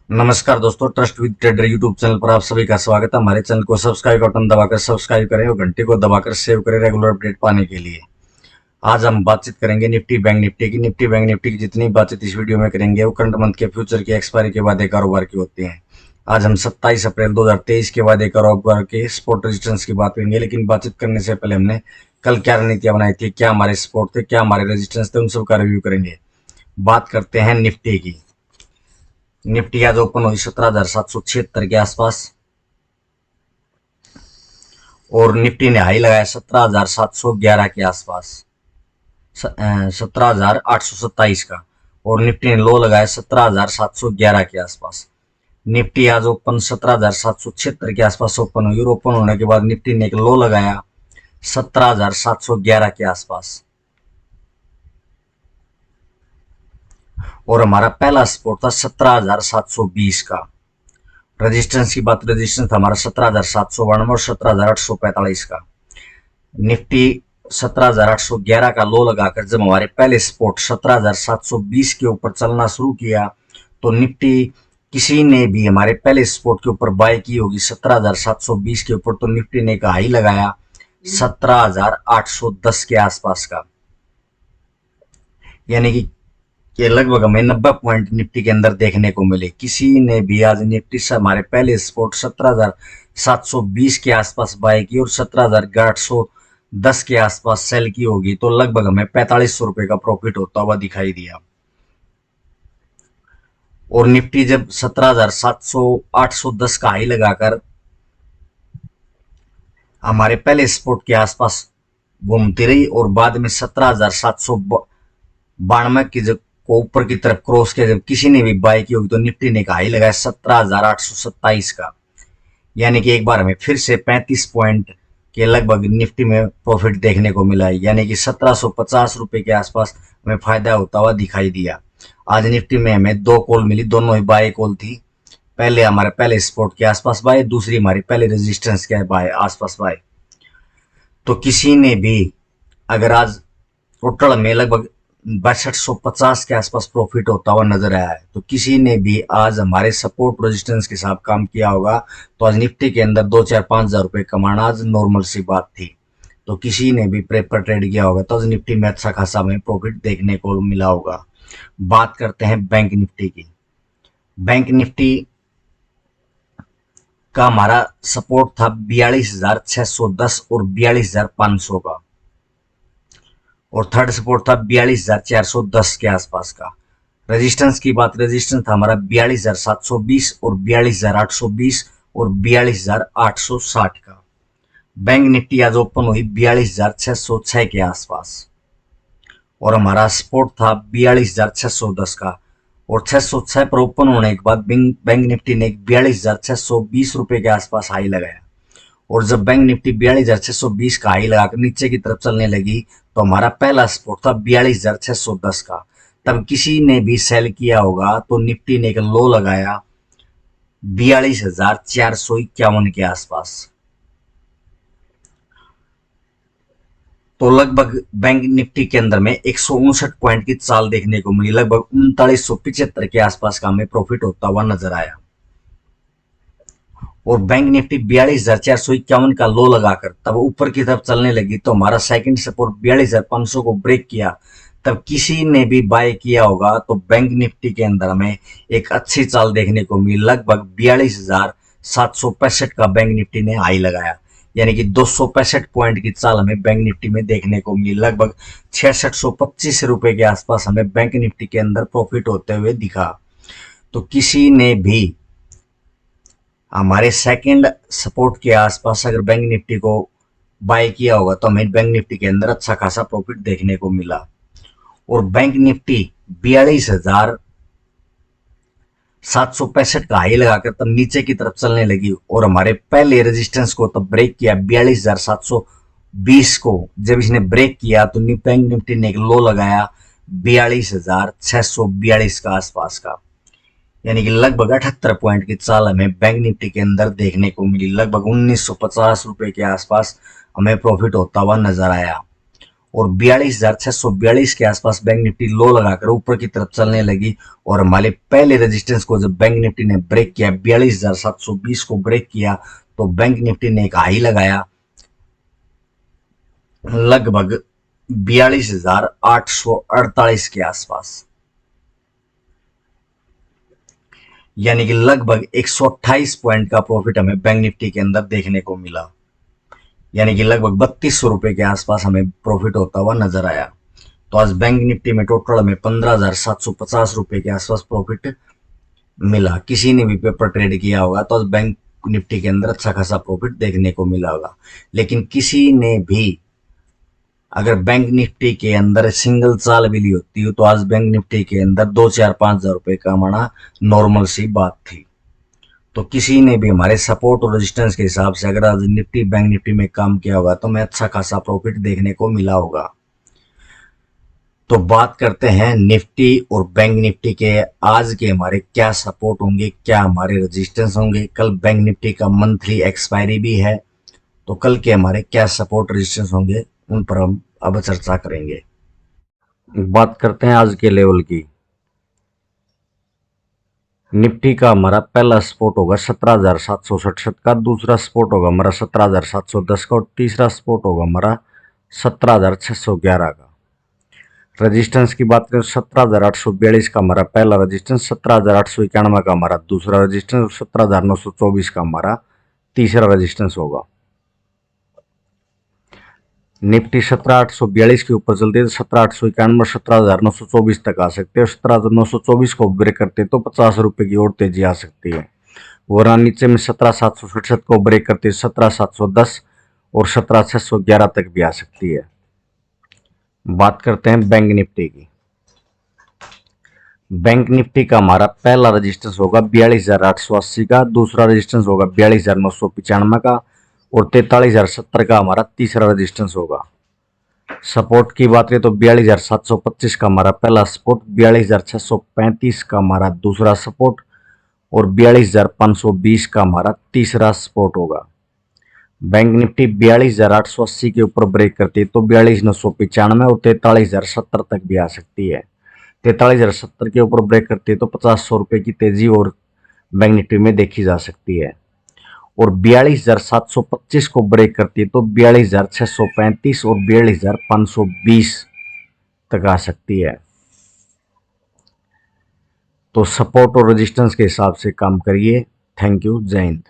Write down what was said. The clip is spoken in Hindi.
नमस्कार दोस्तों, trust with trader YouTube channel पर आप सभी का स्वागत है। हमारे चैनल को सब्सक्राइब बटन दबाकर सब्सक्राइब करें और घंटे को दबाकर सेव करें रेगुलर अपडेट पाने के लिए। आज हम बातचीत करेंगे निफ्टी बैंक निफ्टी की। निफ्टी बैंक निफ्टी की जितनी बातचीत इस वीडियो में करेंगे वो करंट मंथ के फ्यूचर की एक्सपायरी के वादे कारोबार की होती हैं। आज हम 27 अप्रैल 2023 के वादे कारोबार के स्पॉट रेजिस्टेंस की बात करेंगे, लेकिन बातचीत करने से पहले हमने कल क्या रणनीतियां बनाई थी, क्या हमारे स्पॉट थे, क्या हमारे रेजिस्टेंस थे, उन सब का रिव्यू करेंगे। बात करते हैं निफ्टी की। निफ्टी आज ओपन हुई 17,776 के आसपास और निफ्टी ने हाई लगाया 17,711 के आसपास, 17,827 का, और निफ्टी ने लो लगाया 17,711 के आसपास। निफ्टी आज ओपन 17,776 के आसपास ओपन हुई और ओपन होने के बाद निफ्टी ने एक लो लगाया 17,711 के आसपास। और हमारा पहला सपोर्ट था 17,720 का। रेजिस्टेंस की बात, रेजिस्टेंस था हमारा 17,792 और 17,845 का। निफ्टी 17,811 का लो लगाकर जब हमारे पहले स्पोर्ट 17,720 के ऊपर चलना शुरू किया तो निफ्टी किसी ने भी हमारे पहले स्पोर्ट के ऊपर बाय की होगी 17,720 के ऊपर, तो निफ्टी ने एक हाई लगाया 17,810 के आसपास का। यानी कि लगभग हमें 90 पॉइंट निफ्टी के अंदर देखने को मिले। किसी ने भी आज निफ्टी से हमारे पहले स्पोर्ट 17,720 के आसपास बाय की और 17,810 के आसपास सेल की होगी, तो लगभग हमें 4500 रुपए का प्रॉफिट होता हुआ दिखाई दिया। और निफ्टी जब 17,810 का हाई लगाकर हमारे पहले स्पोर्ट के आसपास घूमती रही और बाद में 17,792 की जब को ऊपर की तरफ क्रॉस किया, जब किसी ने भी बाय की होगी तो निफ्टी ने हाई लगाया 17,827 का। यानी कि एक बार हमें फिर से 35 पॉइंट के लगभग निफ्टी में प्रॉफिट देखने को मिला है। यानी कि 1750 रुपए के आसपास हमें फायदा होता हुआ दिखाई दिया। आज निफ्टी में हमें दो कॉल मिली, दोनों ही बाय कॉल थी। पहले हमारे पहले सपोर्ट के आसपास बाय, दूसरी हमारी पहले रेजिस्टेंस के बाय आसपास बाय। तो किसी ने भी अगर आज टोटल में लगभग 6250 के आसपास प्रॉफिट होता हुआ नजर आया है, तो किसी ने भी आज हमारे सपोर्ट रेजिस्टेंस के साथ काम किया होगा, तो आज निफ्टी के अंदर 2-4-5 हजार रुपए कमाना आज नॉर्मल सी बात थी। तो किसी ने भी प्रेफर ट्रेड किया होगा तो आज निफ्टी में अच्छा खासा हमें प्रॉफिट देखने को मिला होगा। बात करते हैं बैंक निफ्टी की। बैंक निफ्टी का हमारा सपोर्ट था 42,610 और 42,500 का, और थर्ड सपोर्ट था 42,410 के आसपास का। रेजिस्टेंस की बात, रेजिस्टेंस था हमारा 42,720 और 42,820 और 42,860 का। बैंक निफ्टी आज ओपन हुई 42,606 के आसपास और हमारा सपोर्ट था 42,610 का, और 606 पर ओपन होने के बाद बैंक निफ्टी ने 42,620 रुपए के आसपास हाई लगाया। और जब बैंक निफ्टी 42,620 का हाई लगाकर नीचे की तरफ चलने लगी तो हमारा पहला सपोर्ट था 42,610 का। तब किसी ने भी सेल किया होगा तो निफ्टी ने एक लो लगाया 42,451 के आसपास। तो लगभग बैंक निफ्टी के अंदर में 159 पॉइंट की चाल देखने को मिली। लगभग 3975 के आसपास का हमें प्रॉफिट होता हुआ नजर आया। और बैंक निफ्टी 42,451 का लो लगाकर तब ऊपर की तरफ चलने लगी तो हमारा सेकंड सपोर्ट 42,500 को ब्रेक किया। तब किसी ने भी बाय किया होगा तो बैंक निफ्टी के अंदर हमें एक अच्छी चाल देखने को मिली। लगभग 42,765 का बैंक निफ्टी ने हाई लगाया। यानी कि 265 पॉइंट की चाल हमें बैंक निफ्टी में देखने को मिली। लगभग 6625 रुपए के आसपास हमें बैंक निफ्टी के अंदर प्रॉफिट होते हुए दिखा। तो किसी ने भी हमारे सेकंड सपोर्ट के आसपास अगर बैंक निफ्टी को बाय किया होगा तो हमें बैंक निफ्टी के अंदर अच्छा खासा प्रॉफिट देखने को मिला। और बैंक निफ्टी 42,765 का हाई लगाकर तब नीचे की तरफ चलने लगी और हमारे पहले रेजिस्टेंस को तब ब्रेक किया 42,720 को। जब इसने ब्रेक किया तो बैंक निफ्टी ने एक लो लगाया 42,642 का आसपास का। यानी कि लगभग 78 पॉइंट की चाल हमें बैंक निफ्टी के अंदर देखने को मिली। लगभग 1950 रुपए के आसपास हमें प्रॉफिट होता हुआ नजर आया। और 42,642 के आसपास बैंक निफ्टी लो लगाकर ऊपर की तरफ चलने लगी। और हमारे पहले रेजिस्टेंस को जब बैंक निफ्टी ने ब्रेक किया, 42,720 को ब्रेक किया, तो बैंक निफ्टी ने एक हाई लगाया लगभग 42,848 के आसपास, यानी कि लगभग 128 पॉइंट का प्रॉफिट हमें बैंक निफ्टी के अंदर देखने को मिला। यानी कि लगभग 3200 रुपए के आसपास हमें प्रॉफिट होता हुआ नजर आया। तो आज बैंक निफ्टी में टोटल हमें 15,750 रुपए के आसपास प्रॉफिट मिला। किसी ने भी पेपर ट्रेड किया होगा तो आज बैंक निफ्टी के अंदर अच्छा खासा प्रॉफिट देखने को मिला होगा। लेकिन किसी ने भी अगर बैंक निफ्टी के अंदर सिंगल चाल भी ली होती हो तो आज बैंक निफ्टी के अंदर 2-4-5 हजार रुपए कमाना नॉर्मल सी बात थी। तो किसी ने भी हमारे सपोर्ट और रेजिस्टेंस के हिसाब से अगर आज निफ्टी बैंक निफ्टी में काम किया होगा तो हमें अच्छा खासा प्रॉफिट देखने को मिला होगा। तो बात करते हैं निफ्टी और बैंक निफ्टी के आज के हमारे क्या सपोर्ट होंगे, क्या हमारे रेजिस्टेंस होंगे। कल बैंक निफ्टी का मंथली एक्सपायरी भी है, तो कल के हमारे क्या सपोर्ट रेजिस्टेंस होंगे उन पर हम अब चर्चा करेंगे। बात करते हैं आज के लेवल की। निफ्टी का हमारा पहला सपोर्ट होगा 17,767 का, दूसरा सपोर्ट होगा हमारा 17,710 का और तीसरा सपोर्ट होगा हमारा 17,611 का। रेजिस्टेंस की बात करें 17,842 का हमारा पहला रेजिस्टेंस, 17,891 का हमारा दूसरा रेजिस्टेंस और 17,924 का हमारा तीसरा रेजिस्टेंस होगा। निफ्टी 17,842 के ऊपर चलती है तो 17,891 17,924 तक आ सकते हैं। 17,924 को ब्रेक करते तो 50 रुपए की और तेजी आ सकती है। वरना नीचे में 17,767 को ब्रेक करते 17,710 और 17,611 तक भी आ सकती है। बात करते हैं बैंक निफ्टी की। बैंक निफ्टी का हमारा पहला रेजिस्टेंस होगा 42,880 का, दूसरा रेजिस्टेंस होगा 42,995 का और 43,070 का हमारा तीसरा रेजिस्टेंस होगा। सपोर्ट की बात करें तो 42,725 का हमारा पहला सपोर्ट, 42,635 का हमारा दूसरा सपोर्ट और 42,520 का हमारा तीसरा सपोर्ट होगा। बैंक निफ्टी 42,880 के ऊपर ब्रेक करती है तो 42,995 और 43,070 तक भी आ सकती है। 43,070 के ऊपर ब्रेक करती है तो 50-100 रुपए की तेजी और बैंक निफ्टी में देखी जा सकती है। और 42,725 को ब्रेक करती है तो 42,635 और 42,520 तक आ सकती है। तो सपोर्ट और रेजिस्टेंस के हिसाब से काम करिए। थैंक यू, जय हिंद।